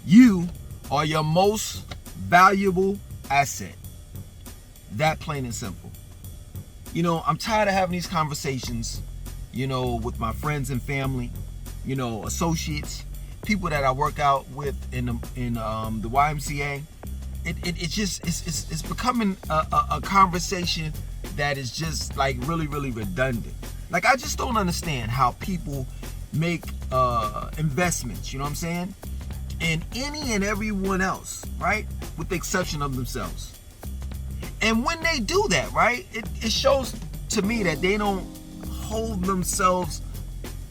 You are your most valuable asset. That plain and simple. I'm tired of having these conversations, with my friends and family, associates, people that I work out with in the YMCA. It's becoming a conversation that is just like really, really redundant. Like, I just don't understand how people make investments, you know what I'm saying? And any and everyone else, right? With the exception of themselves. And when they do that, right, it shows to me that they don't hold themselves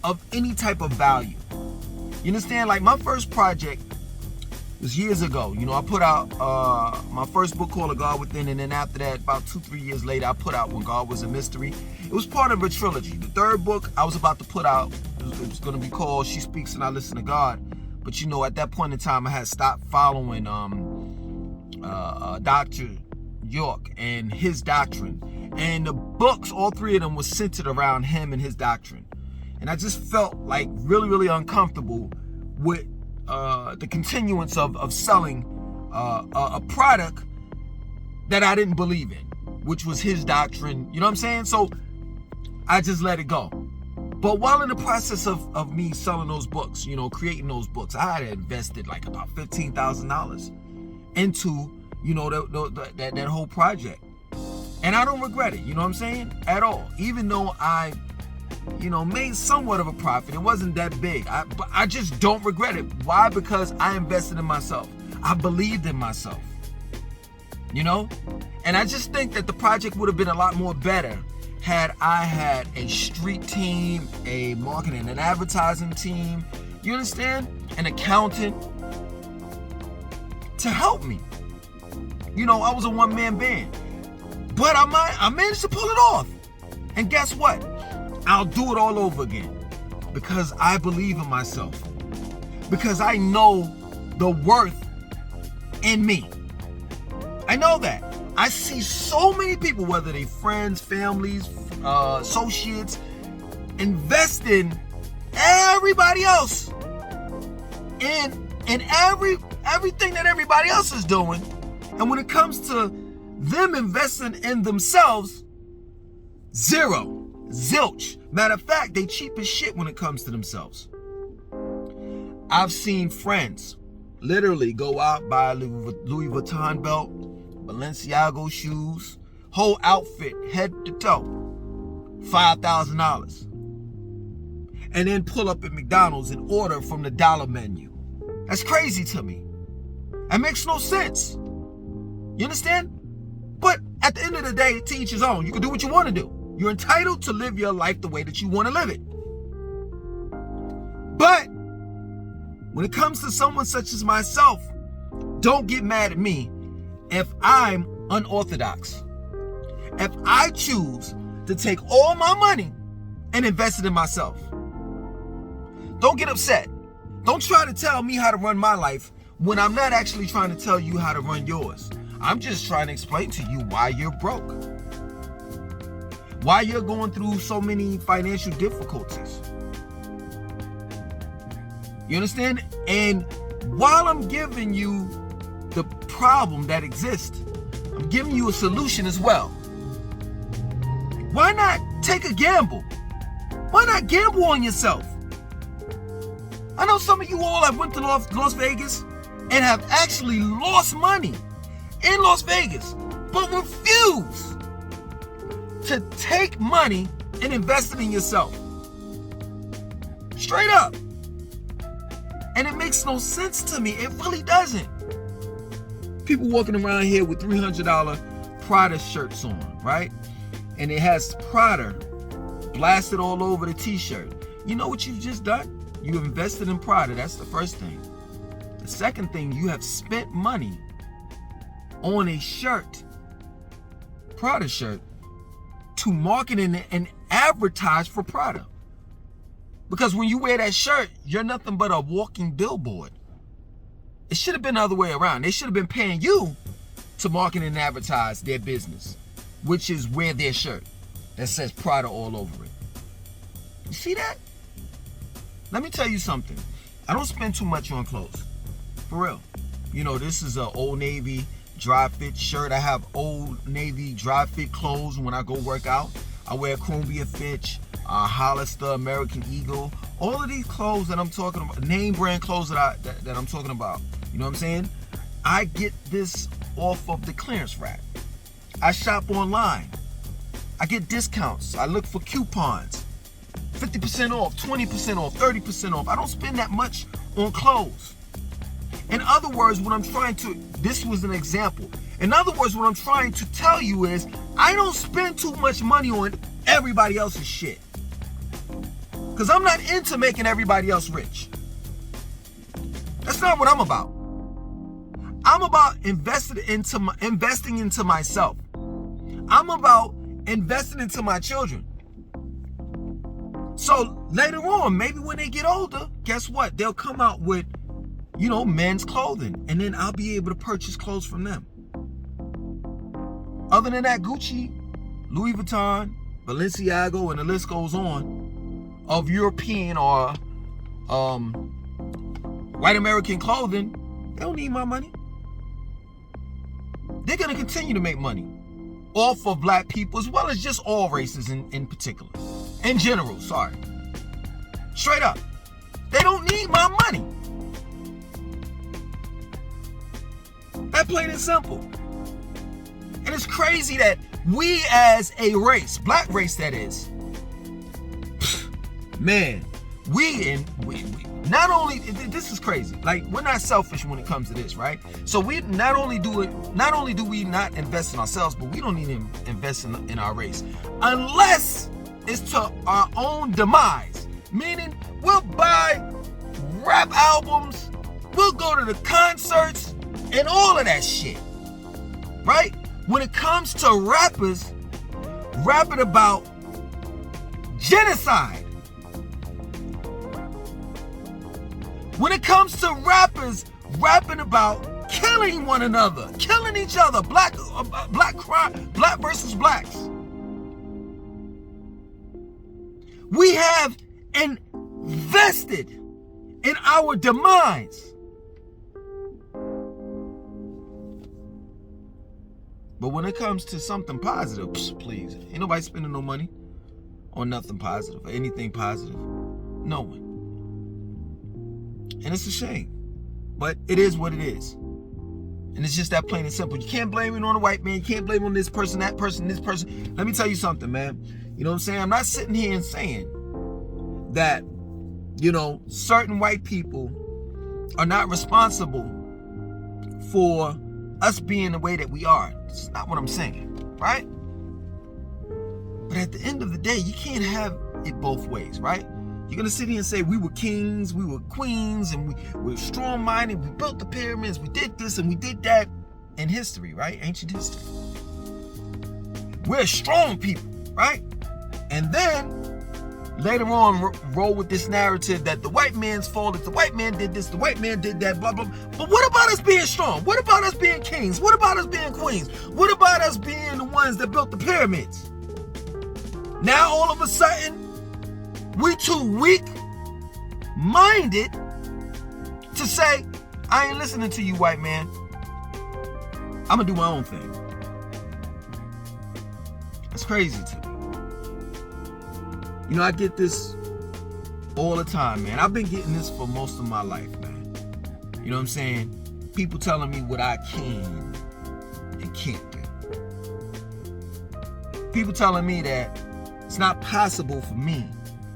of any type of value. You understand? Like, my first project was years ago. I put out my first book called A God Within, and then after that, about 2-3 years later, I put out When God Was a Mystery. It was part of a trilogy. The third book I was about to put out, it was going to be called She Speaks and I Listen to God. But at that point in time, I had stopped following Dr. York and his doctrine. And the books, all three of them, was centered around him and his doctrine. And I just felt like really, really uncomfortable with the continuance of selling a product that I didn't believe in, which was his doctrine. You know what I'm saying? So I just let it go. But while in the process of me selling those books, creating those books, I had invested like about $15,000 into, that whole project. And I don't regret it, you know what I'm saying? At all. Even though I, made somewhat of a profit. It wasn't that big. But I just don't regret it. Why? Because I invested in myself. I believed in myself. And I just think that the project would have been a lot more better had I had a street team, a marketing and advertising team, you understand? An accountant to help me. I was a one-man band. But I managed to pull it off. And guess what? I'll do it all over again. Because I believe in myself. Because I know the worth in me. I know that. I see so many people, whether they friends, families, associates, invest in everybody else and everything that everybody else is doing. And when it comes to them investing in themselves, zero, zilch. Matter of fact, they cheap as shit when it comes to themselves. I've seen friends literally go out, buy a Louis Vuitton belt, Balenciaga shoes, whole outfit, head to toe, $5,000. And then pull up at McDonald's and order from the dollar menu. That's crazy to me. That makes no sense. You understand? But at the end of the day, to each his own. You can do what you want to do. You're entitled to live your life the way that you want to live it. But when it comes to someone such as myself, don't get mad at me if I'm unorthodox. If I choose to take all my money and invest it in myself. Don't get upset. Don't try to tell me how to run my life when I'm not actually trying to tell you how to run yours. I'm just trying to explain to you why you're broke. Why you're going through so many financial difficulties. You understand? And while I'm giving you the problem that exists, I'm giving you a solution as well. Why not take a gamble? Why not gamble on yourself? I know some of you all have went to Las Vegas and have actually lost money in Las Vegas, but refuse to take money and invest it in yourself. Straight up. And it makes no sense to me. It really doesn't. People walking around here with $300 Prada shirts on, right? And it has Prada blasted all over the t-shirt. You know what you've just done? You invested in Prada. That's the first thing. The second thing, you have spent money on a shirt, Prada shirt, to market and advertise for Prada. Because when you wear that shirt, you're nothing but a walking billboard. It should have been the other way around. They should have been paying you to market and advertise their business, which is wear their shirt that says Prada all over it. You see that? Let me tell you something. I don't spend too much on clothes. For real. You know, this is an Old Navy dry fit shirt. I have Old Navy dry fit clothes when I go work out. I wear Columbia Fitch, Hollister, American Eagle. All of these clothes that I'm talking about, name brand clothes that I'm talking about. You know what I'm saying? I get this off of the clearance rack. I shop online. I get discounts. I look for coupons. 50% off, 20% off, 30% off. I don't spend that much on clothes. In other words, this was an example. In other words, what I'm trying to tell you is, I don't spend too much money on everybody else's shit. Because I'm not into making everybody else rich. That's not what I'm about. I'm about investing into myself. I'm about investing into my children. So later on, maybe when they get older, guess what? They'll come out with, men's clothing. And then I'll be able to purchase clothes from them. Other than that, Gucci, Louis Vuitton, Balenciaga, and the list goes on, of European or white American clothing, they don't need my money. They're going to continue to make money off of black people, as well as just all races in particular. In general, sorry. Straight up. They don't need my money. That plain and simple. And it's crazy that we as a race, black race that is, man, we not only, this is crazy. Like, we're not selfish when it comes to this, right? So we not only do we not invest in ourselves, but we don't even invest in our race. Unless it's to our own demise. Meaning, we'll buy rap albums, we'll go to the concerts, and all of that shit. Right? When it comes to rappers rapping about genocide. When it comes to rappers rapping about killing one another, killing each other, black versus blacks. We have invested in our demise. But when it comes to something positive, please, ain't nobody spending no money on nothing positive or anything positive. No one. And it's a shame. But it is what it is. And it's just that plain and simple. You can't blame it on a white man. You can't blame it on this person, that person, this person. Let me tell you something, man. You know what I'm saying? I'm not sitting here and saying that, certain white people are not responsible for us being the way that we are. It's not what I'm saying, right? But at the end of the day, you can't have it both ways, right? You're going to sit here and say we were kings, we were queens, and we were strong-minded, we built the pyramids, we did this and we did that in history, right? Ancient history. We're strong people, right? And then later on roll with this narrative that the white man's fault, if the white man did this, the white man did that, blah, blah. But what about us being strong? What about us being kings? What about us being queens? What about us being the ones that built the pyramids? Now all of a sudden, we too weak-minded to say, I ain't listening to you, white man. I'm going to do my own thing. That's crazy to me. I get this all the time, man. I've been getting this for most of my life, man. You know what I'm saying? People telling me what I can and can't do. People telling me that it's not possible for me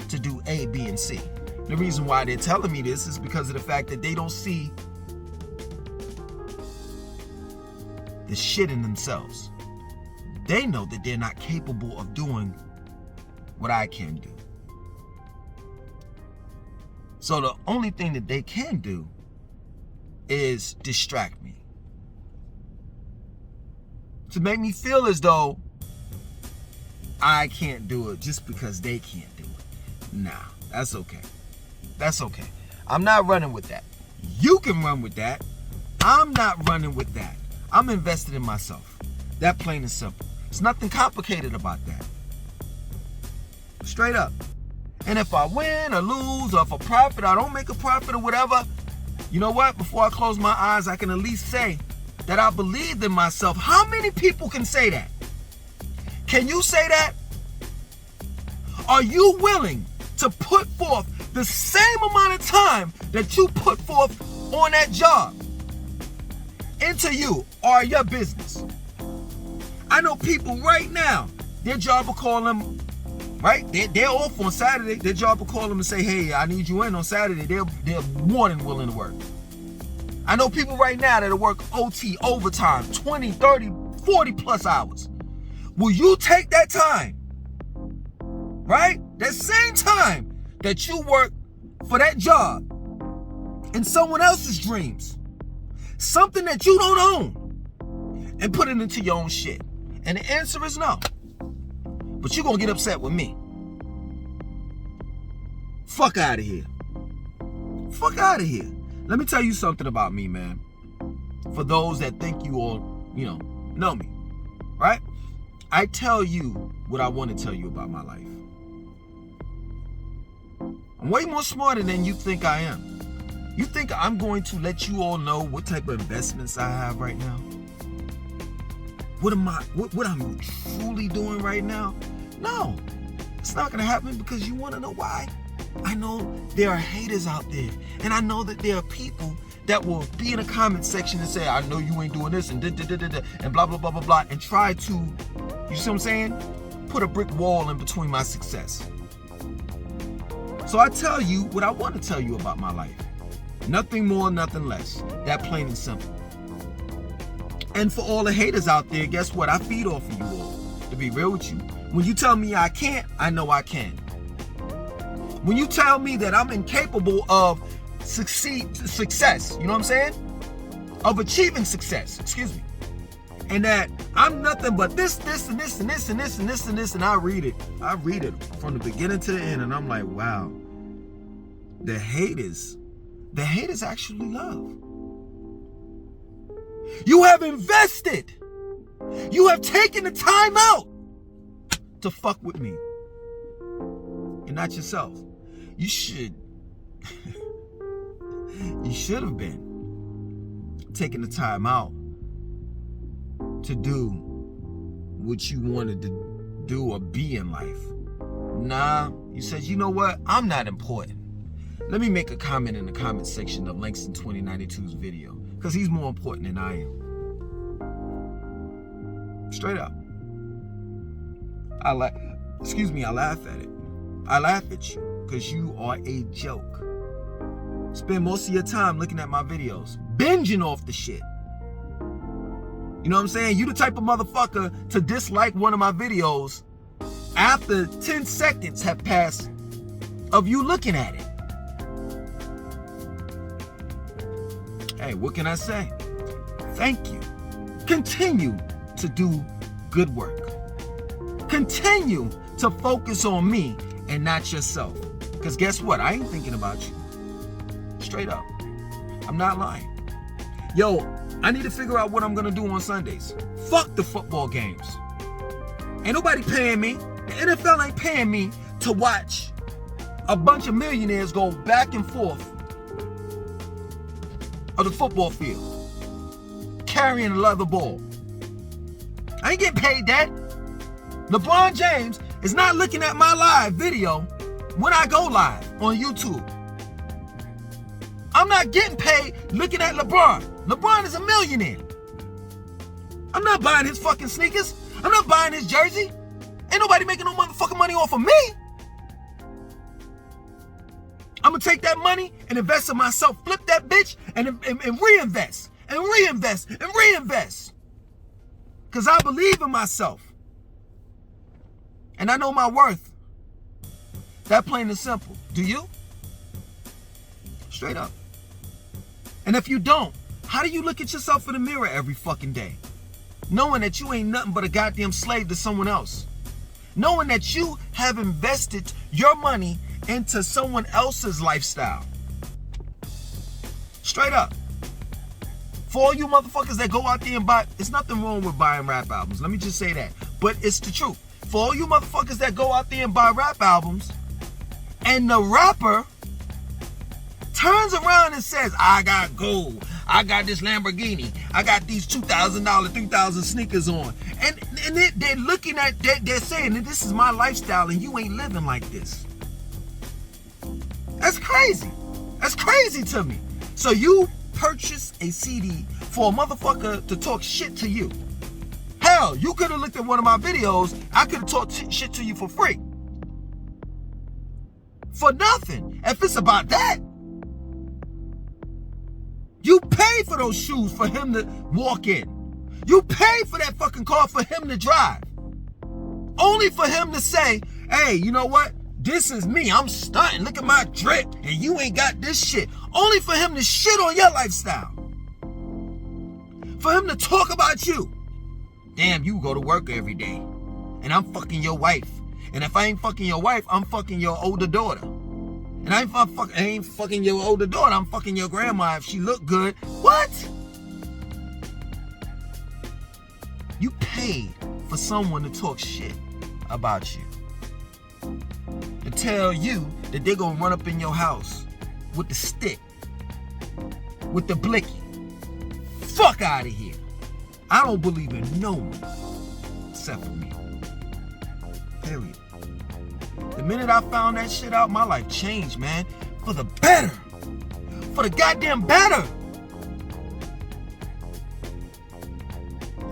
to do A, B, and C. The reason why they're telling me this is because of the fact that they don't see the shit in themselves. They know that they're not capable of doing what I can do. So the only thing that they can do is distract me. To make me feel as though I can't do it just because they can't do it. Nah, That's okay. That's okay. I'm not running with that. You can run with that. I'm not running with that. I'm invested in myself. That plain and simple. There's nothing complicated about that. Straight up. And if I win or lose, or if I profit, I don't make a profit or whatever, you know what? Before I close my eyes, I can at least say that I believed in myself. How many people can say that? Can you say that? Are you willing to put forth the same amount of time that you put forth on that job into you or your business? I know people right now, their job will call them, right? They're off on Saturday. Their job will call them and say, hey, I need you in on Saturday. They're more than willing to work. I know people right now that'll work OT, overtime, 20, 30, 40 plus hours. Will you take that time, right? That same time that you work for that job in someone else's dreams, something that you don't own, and put it into your own shit? And the answer is no. But you're going to get upset with me. Fuck out of here. Fuck out of here. Let me tell you something about me, man. For those that think you all, know me, right? I tell you what I want to tell you about my life. I'm way more smarter than you think I am. You think I'm going to let you all know what type of investments I have right now? What I'm truly doing right now? No, it's not going to happen, because you want to know why? I know there are haters out there, and I know that there are people that will be in the comment section and say, I know you ain't doing this and and blah, blah, blah, blah, blah, and try to, you see what I'm saying? Put a brick wall in between my success. So I tell you what I want to tell you about my life. Nothing more, nothing less. That plain and simple. And for all the haters out there, guess what? I feed off of you all, to be real with you. When you tell me I can't, I know I can. When you tell me that I'm incapable of success, you know what I'm saying? Of achieving success, excuse me. And that I'm nothing but this, and this, and this, and this, and this, and this, and I read it from the beginning to the end, and I'm like, wow. The haters actually love. You have invested. You have taken the time out to fuck with me. And not yourself. You should have been taking the time out to do what you wanted to do or be in life. Nah, you said, you know what? I'm not important. Let me make a comment in the comment section of Langston 2092's video, because he's more important than I am. Straight up. I laugh at it. I laugh at you because you are a joke. Spend most of your time looking at my videos, binging off the shit. You know what I'm saying? You the type of motherfucker to dislike one of my videos after 10 seconds have passed of you looking at it. Hey, what can I say? Thank you. Continue to do good work. Continue to focus on me and not yourself. Because guess what? I ain't thinking about you. Straight up. I'm not lying. Yo, I need to figure out what I'm going to do on Sundays. Fuck the football games. Ain't nobody paying me. The NFL ain't paying me to watch a bunch of millionaires go back and forth of the football field, carrying a leather ball. I ain't getting paid that. LeBron James is not looking at my live video when I go live on YouTube. I'm not getting paid looking at LeBron. LeBron is a millionaire. I'm not buying his fucking sneakers. I'm not buying his jersey. Ain't nobody making no motherfucking money off of me. I'm gonna take that money and invest in myself, flip that bitch, and reinvest, and reinvest, and reinvest. Because I believe in myself. And I know my worth. That plain and simple. Do you? Straight up. And if you don't, how do you look at yourself in the mirror every fucking day? Knowing that you ain't nothing but a goddamn slave to someone else. Knowing that you have invested your money into someone else's lifestyle. Straight up. For all you motherfuckers that go out there and buy, it's nothing wrong with buying rap albums. Let me just say that. But it's the truth. For all you motherfuckers that go out there and buy rap albums, and the rapper turns around and says, I got gold, I got this Lamborghini, I got these $2,000, $3,000 sneakers on. And they're looking at, they're saying that this is my lifestyle and you ain't living like this. That's crazy. That's crazy to me. So you purchase a CD for a motherfucker to talk shit to you. Hell, you could have looked at one of my videos. I could have talked shit to you for free. For nothing. If it's about that, you pay for those shoes for him to walk in. You pay for that fucking car for him to drive. Only for him to say, hey, you know what? This is me. I'm stunting. Look at my drip. And you ain't got this shit. Only for him to shit on your lifestyle. For him to talk about you. Damn, you go to work every day. And I'm fucking your wife. And if I ain't fucking your wife, I'm fucking your older daughter. And I ain't fucking your older daughter. I'm fucking your grandma if she look good. What? You paid for someone to talk shit about you. To tell you that they're gonna run up in your house with the stick, with the blicky. Fuck out of here. I don't believe in no one except for me. Period. The minute I found that shit out, my life changed, man. For the better. For the goddamn better.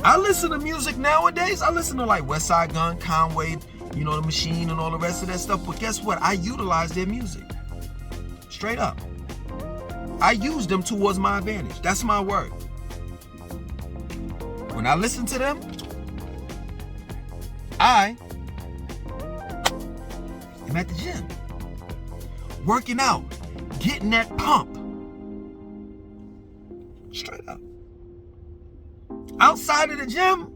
I listen to music nowadays. I listen to like West Side Gun, Conway, you know, The Machine and all the rest of that stuff. But guess what? I utilize their music. Straight up. I use them towards my advantage. That's my word. When I listen to them, I am at the gym. Working out. Getting that pump. Straight up. Outside of the gym,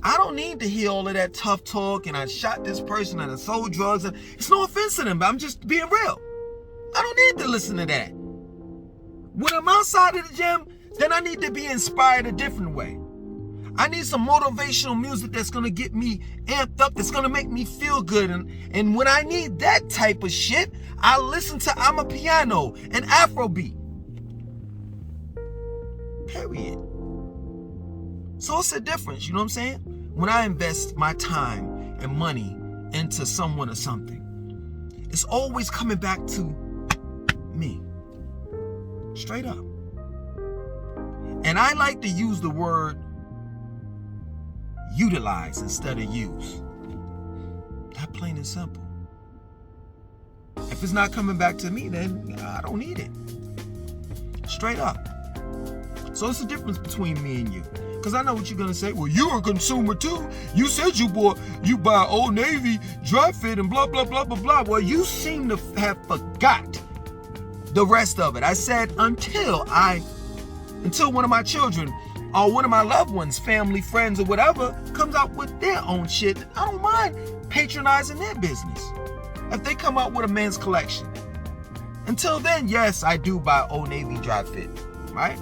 I don't need to hear all of that tough talk and I shot this person and I sold drugs. And it's no offense to them, but I'm just being real. I don't need to listen to that. When I'm outside of the gym, then I need to be inspired a different way. I need some motivational music that's going to get me amped up, that's going to make me feel good. And when I need that type of shit, I listen to Amapiano and Afrobeat. Period. So it's a difference, you know what I'm saying? When I invest my time and money into someone or something, it's always coming back to me. Straight up. And I like to use the word utilize instead of use. That plain and simple. If it's not coming back to me, then I don't need it. Straight up. So it's the difference between me and you. Because I know what you're going to say. Well, you're a consumer too. You said you buy Old Navy, dry fit, and blah, blah, blah, blah, blah. Well, you seem to have forgot the rest of it. I said until one of my children or one of my loved ones, family, friends, or whatever, comes out with their own shit, I don't mind patronizing their business. If they come out with a men's collection. Until then, yes, I do buy Old Navy dry fit, right?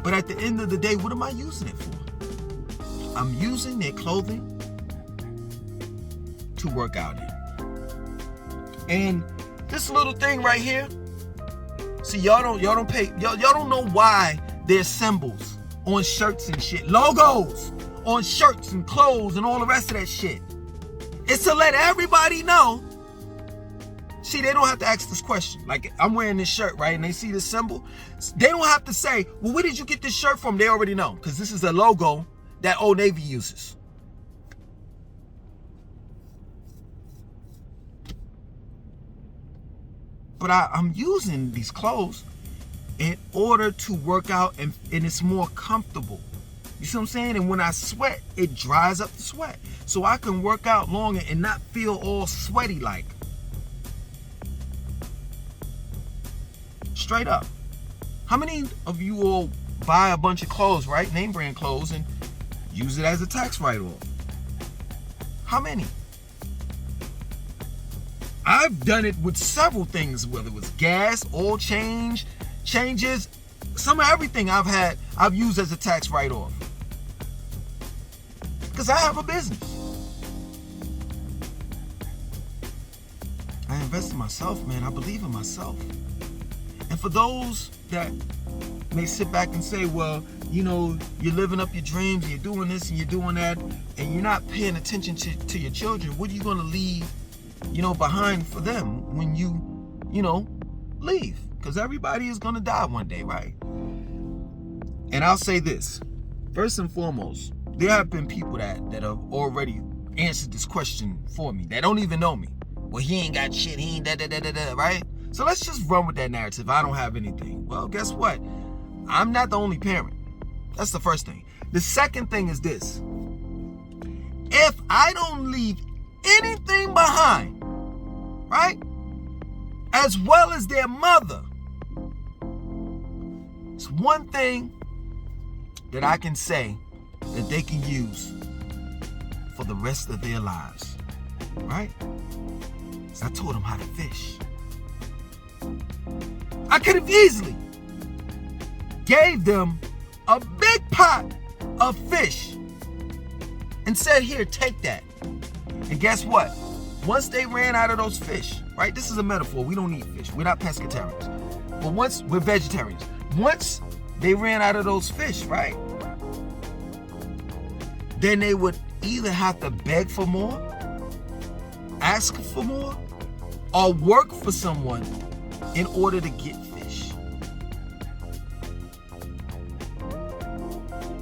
But at the end of the day, what am I using it for? I'm using their clothing to work out in. And this little thing right here, see, y'all don't know why there's symbols on shirts and shit, logos on shirts and clothes and all the rest of that shit. It's to let everybody know. See, they don't have to ask this question. Like, I'm wearing this shirt, right? And they see this symbol. They don't have to say, well, where did you get this shirt from? They already know. Because this is a logo that Old Navy uses. But I'm using these clothes in order to work out and it's more comfortable. You see what I'm saying? And when I sweat, it dries up the sweat. So I can work out longer and not feel all sweaty like. Straight up. How many of you all buy a bunch of clothes, right? Name brand clothes and use it as a tax write-off? How many? I've done it with several things, whether it was gas, oil changes, some of everything I've used as a tax write-off. Because I have a business. I invest in myself, man. I believe in myself. And for those that may sit back and say, well, you know, you're living up your dreams, and you're doing this and you're doing that, and you're not paying attention to your children, what are you going to leave, you know, behind for them when you know, leave? Because everybody is going to die one day, right? And I'll say this, first and foremost, there have been people that have already answered this question for me that don't even know me. Well, he ain't got shit, he ain't da-da-da-da-da, right? So let's just run with that narrative. I don't have anything. Well, guess what? I'm not the only parent. That's the first thing. The second thing is this. If I don't leave anything behind, right, as well as their mother, it's one thing that I can say that they can use for the rest of their lives, right? So I taught them how to fish. I could have easily gave them a big pot of fish and said, here, take that. And guess what? Once they ran out of those fish, right? This is a metaphor. We don't eat fish. We're not pescatarians. But once we're vegetarians, once they ran out of those fish, right? Then they would either have to beg for more, ask for more, or work for someone in order to get fish.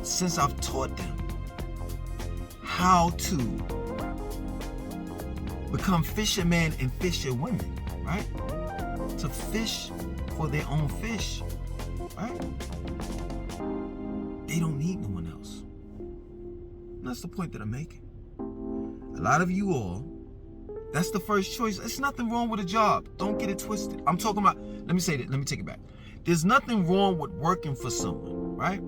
Since I've taught them how to become fishermen and fisherwomen, right? To fish for their own fish, right? They don't need no one else. And that's the point that I'm making. A lot of you all, that's the first choice. There's nothing wrong with a job. Don't get it twisted. I'm talking about, let me say that, let me take it back. There's nothing wrong with working for someone, right?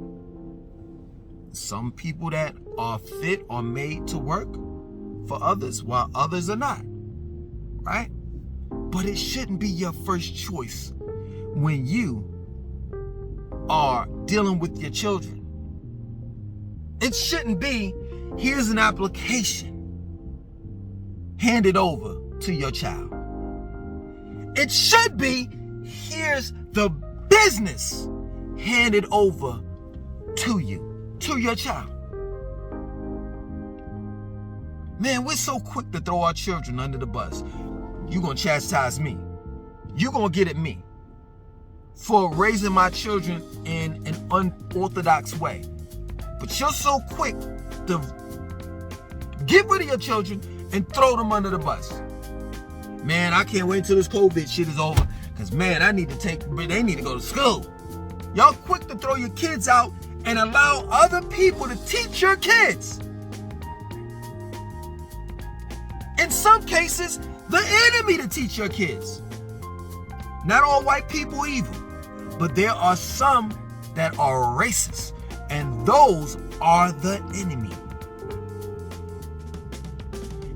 Some people that are fit are made to work for others, while others are not, right? But it shouldn't be your first choice when you are dealing with your children. It shouldn't be, here's an application handed over to your child. It should be, here's the business handed over to you, to your child. Man, we're so quick to throw our children under the bus. You're going to chastise me. You're going to get at me for raising my children in an unorthodox way. But you're so quick to get rid of your children and throw them under the bus. Man, I can't wait until this COVID shit is over. Because, man, they need to go to school. Y'all quick to throw your kids out and allow other people to teach your kids. In some cases, the enemy to teach your kids. Not all white people evil, but there are some that are racist, and those are the enemy.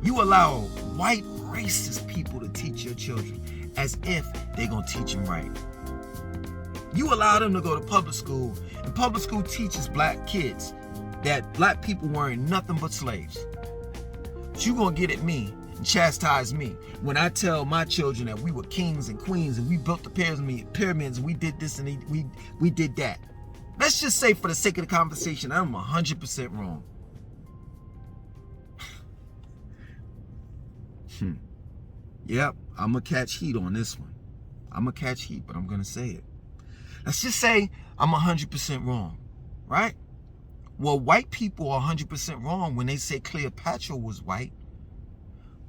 You allow white racist people to teach your children as if they're going to teach them right. You allow them to go to public school, and public school teaches black kids that black people weren't nothing but slaves. But you going to get at me and chastise me when I tell my children that we were kings and queens and we built the pyramids and we did this and we did that. Let's just say, for the sake of the conversation, I'm 100% wrong. Yep, I'm going to catch heat on this one. I'm going to catch heat, but I'm going to say it. Let's just say I'm 100% wrong, right? Well, white people are 100% wrong when they say Cleopatra was white.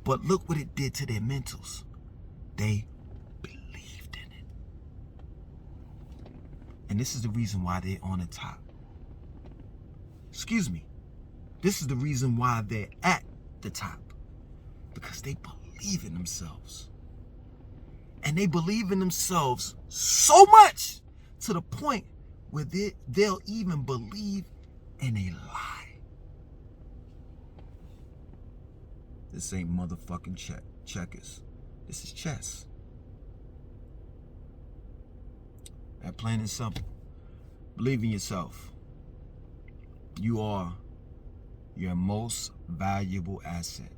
But look what it did to their mentals. They believed in it. And this is the reason why they're on the top. Excuse me. This is the reason why they're at the top. Because they believe in themselves. And they believe in themselves so much to the point where they'll even believe in a lie. This ain't motherfucking checkers. This is chess. That plain and simple. Believe in yourself. You are your most valuable asset.